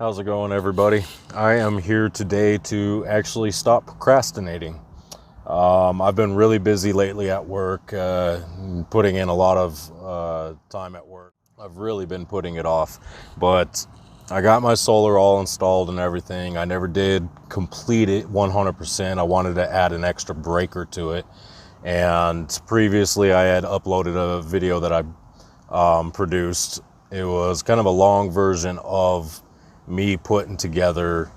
How's it going, everybody? I am here today to actually stop procrastinating. I've been really busy lately at work, putting in a lot of time at work. I've really been putting it off, but I got my solar all installed and everything. I never did complete it 100%. I wanted to add an extra breaker to it. And previously I had uploaded a video that I produced. It was kind of a long version of me putting together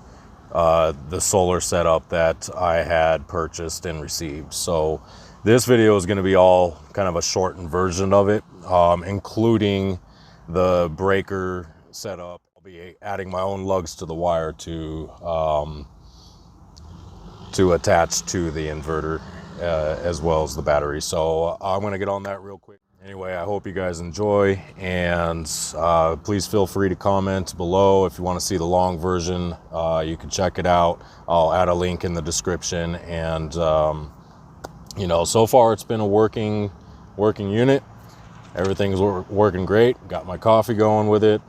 the solar setup that I had purchased and received. So this video is going to be all kind of a shortened version of it, including the breaker setup. I'll be adding my own lugs to the wire to attach to the inverter as well as the battery. So I'm going to get on that real quick. Anyway, I hope you guys enjoy, and please feel free to comment below if you want to see the long version. You can check it out. I'll add a link in the description. And you know, so far it's been a working unit. Everything's working great. Got my coffee going with it.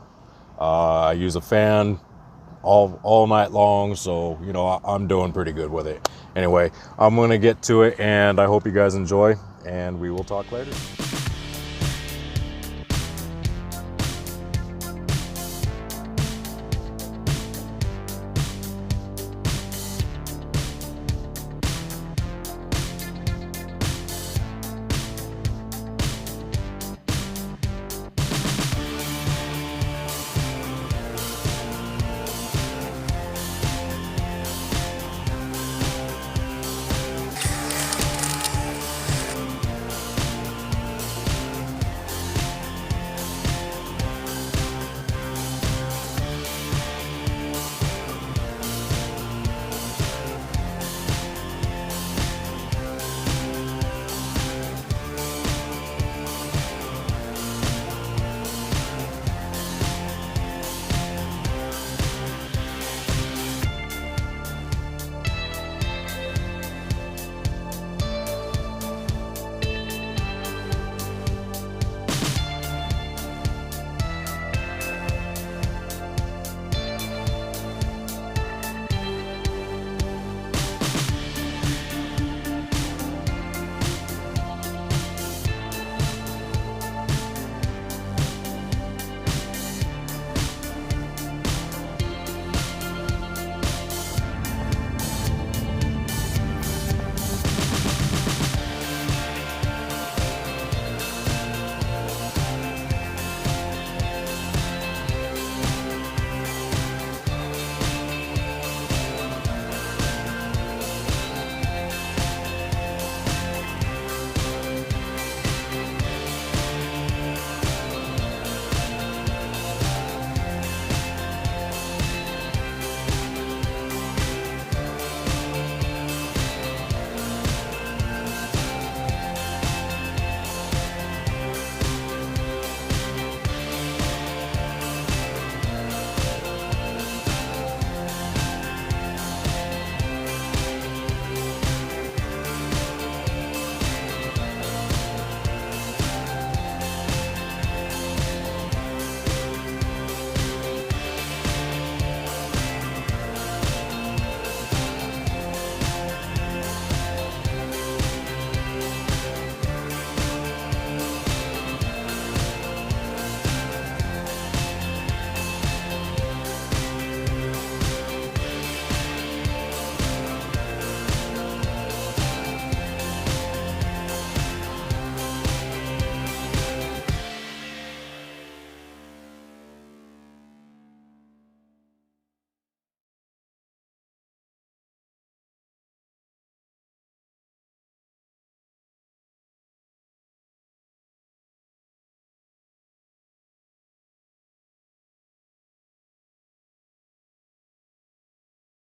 I use a fan all night long, so you know, I'm doing pretty good with it. Anyway, I'm gonna get to it, and I hope you guys enjoy, and we will talk later.